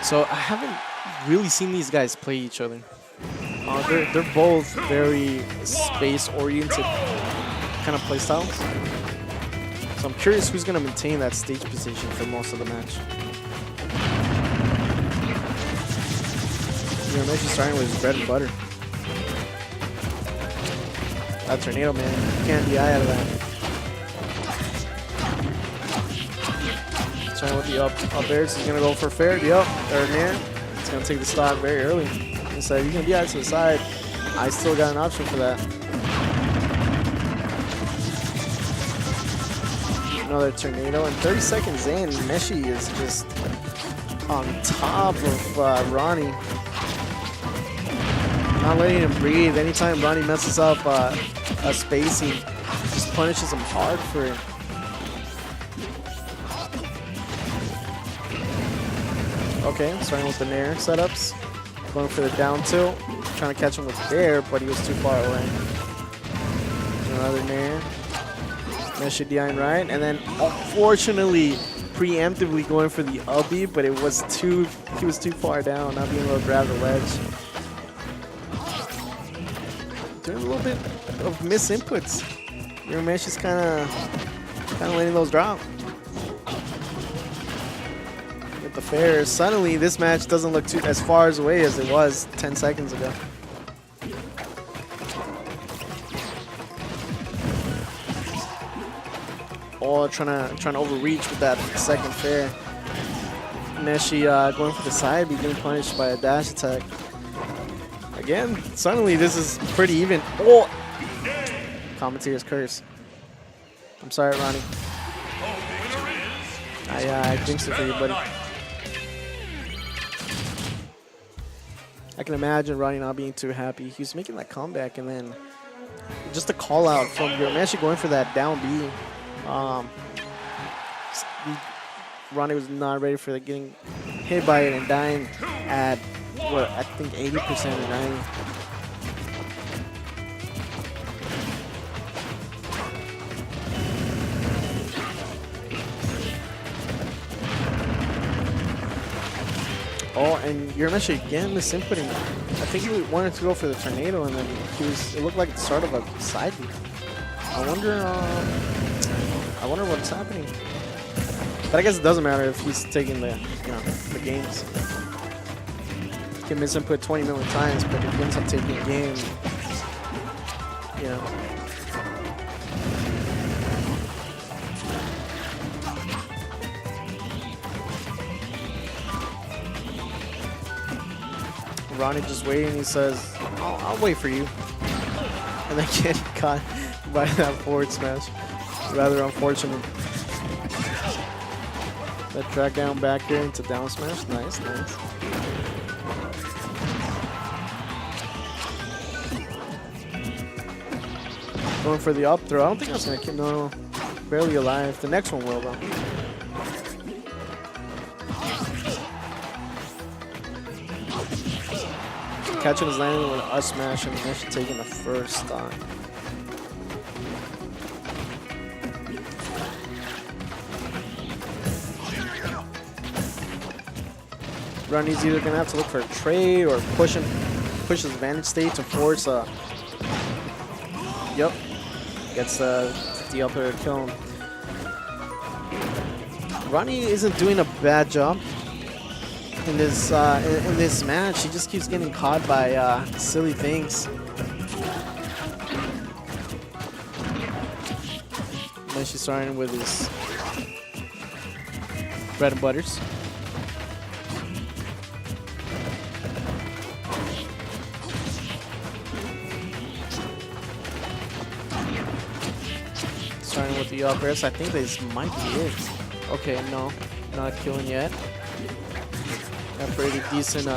So I haven't really seen these guys play each other. They're both very space-oriented kind of play styles. So I'm curious who's going to maintain that stage position for most of the match. Urameshi starting with his bread and butter. That tornado, man. You can't DI out of that. Starting with the up airs. He's going to go for fair. Yep. Third man. He's going to take the stock very early. Instead, you can DI to the side. I still got an option for that. Another tornado. And 30 seconds in, Meshi is just on top of Ronnie. Not letting him breathe. Anytime Ronnie messes up a spacing, just punishes him hard for it. Okay, starting with the Nair setups. Going for the down tilt. Trying to catch him with air, but he was too far away. Another Nair. Meshi DIing right. And then, unfortunately, preemptively going for the up B, but he was too far down, not being able to grab the ledge. Doing a little bit of misinputs. Uremeshi's kind of letting those drop. With the fair, suddenly this match doesn't look too as far away as it was 10 seconds ago. All trying to overreach with that second fair. Meshi going for the side, be getting punished by a dash attack. Again, suddenly this is pretty even. Oh! Commentator's curse. I'm sorry, Ronnie. I jinxed it for you, buddy. I can imagine Ronnie not being too happy. He was making that comeback, and then just a call out from Urameshi going for that down B. Ronnie was not ready for getting hit by it and dying at what I think 80% or 90. Oh, and Urameshi again misinputting. I think he wanted to go for the tornado, and then it looked like the start of a side B. I wonder what's happening. But I guess it doesn't matter if he's taking the games. He can misinput 20 million times, but if he ends up taking a game, you know. Ronnie just waiting. He says, I'll wait for you. And then getting caught by that forward smash. Rather unfortunate. That track down back here into down smash. Nice, nice. Going for the up throw. I don't think that's going to kill. No, barely alive. The next one will, though. Catching his landing with a smash and Meshi taking the first stock. Ronnie's either going to have to look for a trade or push his advantage state to force a... Yep. Gets the up air kill him. Ronnie isn't doing a bad job in this match. He just keeps getting caught by silly things. Meshi starting with his bread and butters. Starting with the up airs. I think this might be it. Okay, no, not killing yet. Got pretty decent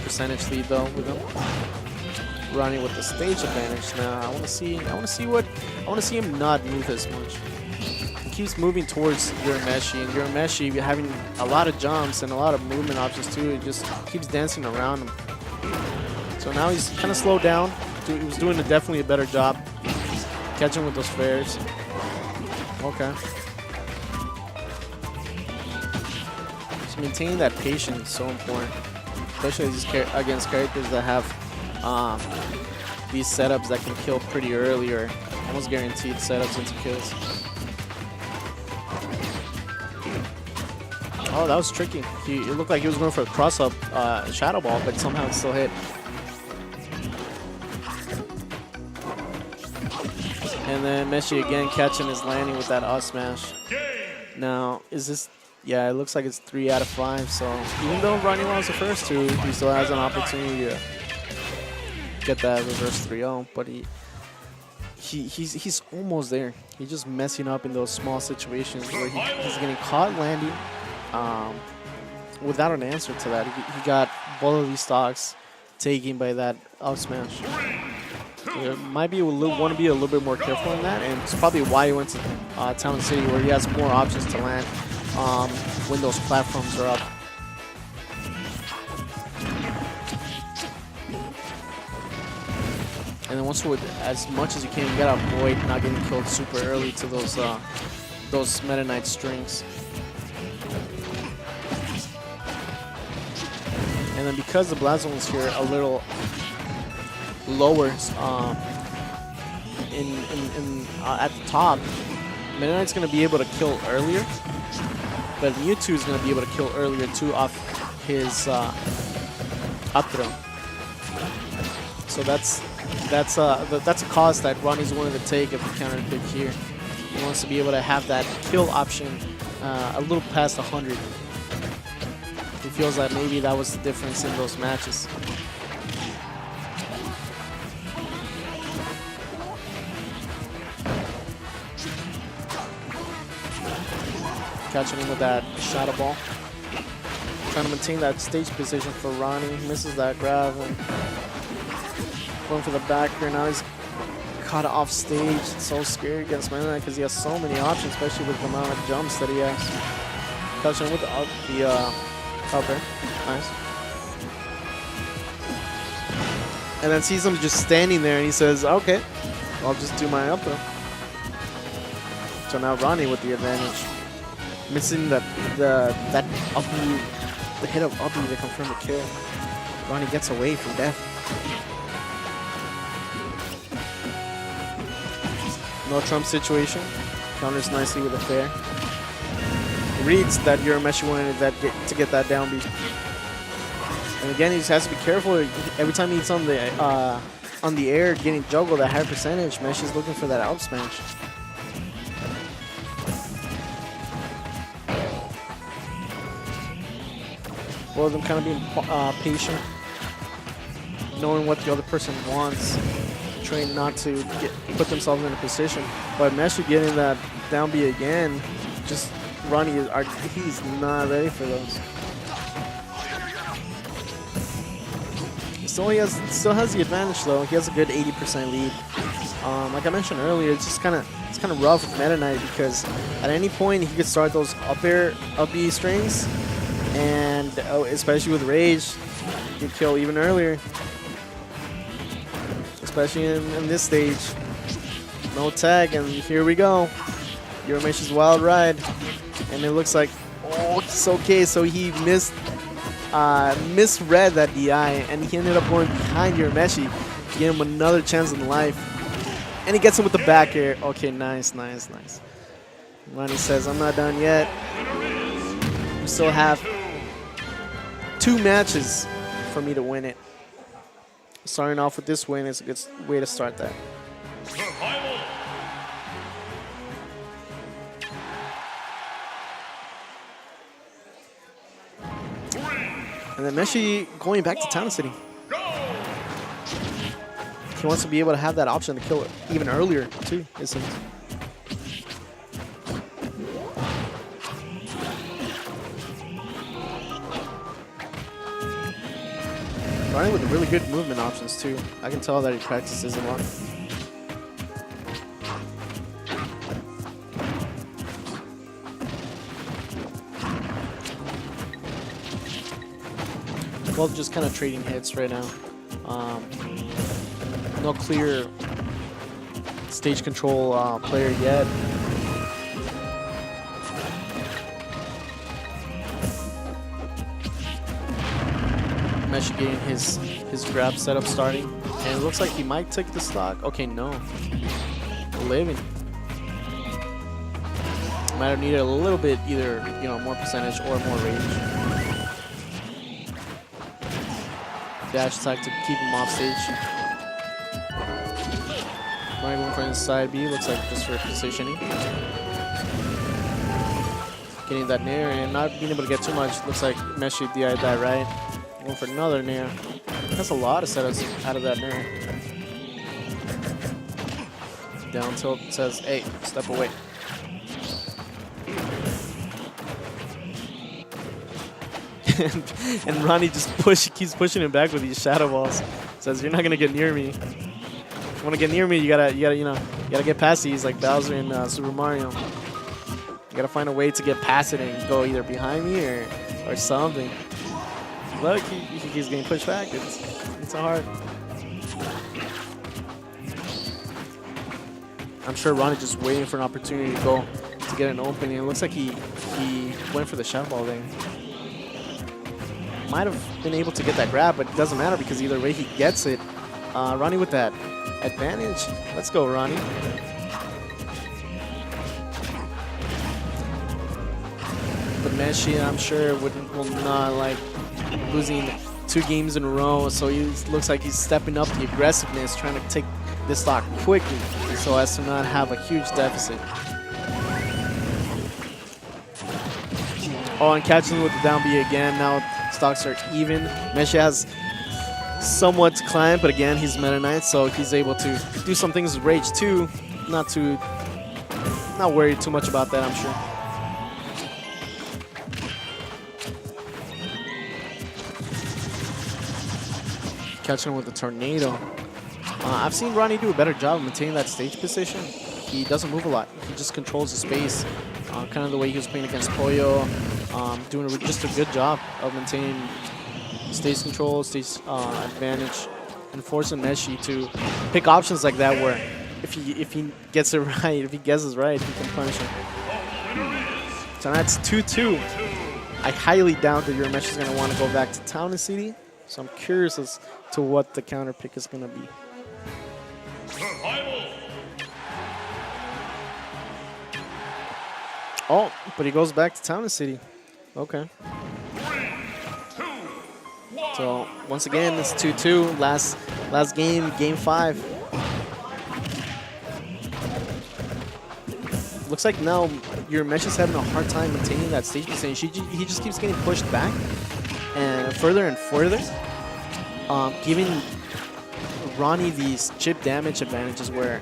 percentage lead though with him. Ronnie with the stage advantage now. I want to see him not move as much. He keeps moving towards Urameshi, and Urameshi having a lot of jumps and a lot of movement options too. He just keeps dancing around him. So now he's kind of slowed down. He was doing definitely a better job catching with those fairs. Okay. So maintaining that patience is so important, especially against characters that have these setups that can kill pretty early or almost guaranteed setups into kills. Oh, that was tricky. It looked like he was going for a cross-up Shadow Ball, but somehow it still hit. And then Meshi again catching his landing with that up smash. Now, is this... Yeah, it looks like it's 3 out of 5, so even though Ronnie lost the first 2, he still has an opportunity to get that reverse 3-0, but he's almost there. He's just messing up in those small situations where he's getting caught landing without an answer to that. He got both of these stocks taken by that up smash. So might be want to be a little bit more careful in that, and it's probably why he went to Town City, where he has more options to land when those platforms are up. And then once with as much as you can, you gotta avoid not getting killed super early to those Meta Knight strings. And then because the Blast Zone is here a little lower at the top, Meta Knight's gonna be able to kill earlier, but Mewtwo is gonna be able to kill earlier too off his up throw. So that's a cost that Ronnie's willing to take if he counter pick here. He wants to be able to have that kill option a little past 100. He feels that maybe that was the difference in those matches. Catching him with that Shadow Ball. Trying to maintain that stage position for Ronnie. Misses that grab and going for the back here. Now he's caught off stage. It's so scary against Meta Knight because he has so many options, especially with the amount of jumps that he has. Catching him with the up air. Nice. And then sees him just standing there and he says, okay, I'll just do my up throw. So now Ronnie with the advantage. Missing that up B, the hit of up B to confirm the kill. Ronnie gets away from death. No Trump situation. Counters nicely with a fair. Reads that Urameshi wanted to get that down B. And again, he just has to be careful. Every time he's on the air getting juggled at high percentage, Meshi's looking for that out smash. Both of them kind of being patient, knowing what the other person wants, trying not to put themselves in a position. But Meshi getting that down B again, just Ronnie, he's not ready for those. Still has the advantage though. He has a good 80% lead. Like I mentioned earlier, it's kind of rough with Meta Knight because at any point he could start those up B strings. And especially with Rage, you kill even earlier. Especially in this stage. No tag, and here we go. Urameshi's wild ride. And it looks like, oh, it's okay. So he misread that DI, and he ended up going behind Urameshi. Give him another chance in life. And he gets him with the back air. Okay, nice, nice, nice. Ronnie says, I'm not done yet. We still have 2 matches for me to win it. Starting off with this win is a good way to start that. And then Meshi going back to Town City. He wants to be able to have that option to kill it even earlier too, it seems. Ronnie with really good movement options too. I can tell that he practices a lot. Both just kind of trading hits right now. No clear stage control player yet. Urameshi getting his grab setup starting. And it looks like he might take the stock. Okay, no. Living. Might have needed a little bit, either, you know, more percentage or more range. Dash attack to keep him off stage. Ronnie going for the side B, looks like just for positioning. Getting that nair and not being able to get too much. Looks like Meshi DI'd that right. Going for another nair. That's a lot of setups out of that nair. Down tilt says, hey, step away. and Ronnie just keeps pushing him back with these shadow balls. Says, you're not gonna get near me. If you wanna get near me, you gotta get past these like Bowser in Super Mario. You gotta find a way to get past it and go either behind me or something. Look, he's getting pushed back. It's hard. I'm sure Ronnie just waiting for an opportunity to go to get an opening. It looks like he went for the shadow ball there. Might have been able to get that grab, but it doesn't matter because either way he gets it. Ronnie with that advantage. Let's go, Ronnie. But Meshi, I'm sure, will not like losing 2 games in a row, so he looks like he's stepping up the aggressiveness, trying to take this stock quickly so as to not have a huge deficit. Oh, and catching with the down B again. Now stocks are even. Meshi has somewhat climbed, but again, he's Meta Knight, so he's able to do some things with Rage too. Not worried too much about that, I'm sure. Catching him with the tornado. I've seen Ronnie do a better job of maintaining that stage position. He doesn't move a lot. He just controls the space. Kind of the way he was playing against Pollo. Doing just a good job of maintaining stage control, stage advantage, and forcing Meshi to pick options like that where if he gets it right, if he guesses right, he can punish him. So that's 2-2. I highly doubt that Urameshi is going to want to go back to Town and City. So I'm curious as to what the counter pick is going to be. Oh, but he goes back to Town and City. Okay. 3, 2, 1. So once again, it's 2-2. Last game, game 5. Looks like now Urameshi's having a hard time maintaining that stage position. He just keeps getting pushed back and further, giving Ronnie these chip damage advantages where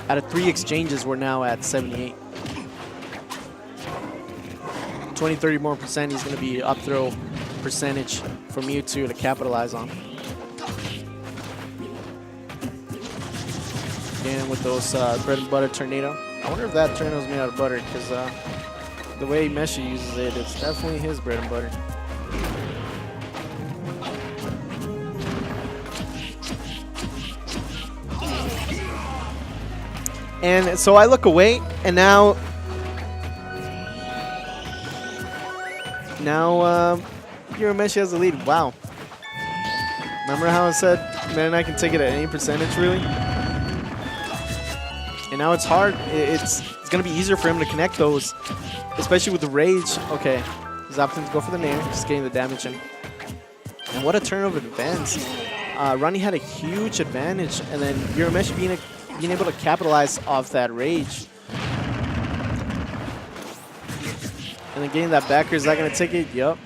out of 3 exchanges, we're now at 78. 20-30 more percent, he's going to be up throw percentage for Mewtwo to capitalize on. Again with those bread and butter tornado. I wonder if that tornado is made out of butter because the way Meshi uses it, it's definitely his bread and butter. And so I look away, and now Urameshi has the lead. Wow. Remember how I said, man, I can take it at any percentage, really? And now it's hard. It's going to be easier for him to connect those, especially with the Rage. Okay, he's opting to go for the nair, just getting the damage in. And what a turn of events. Ronnie had a huge advantage, and then Urameshi being able to capitalize off that Rage. And then getting that backer, is that going to take it? Yep.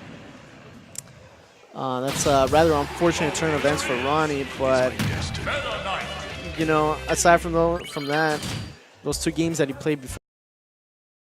That's a rather unfortunate turn of events for Ronnie, but you know, aside from that, those 2 games that he played before.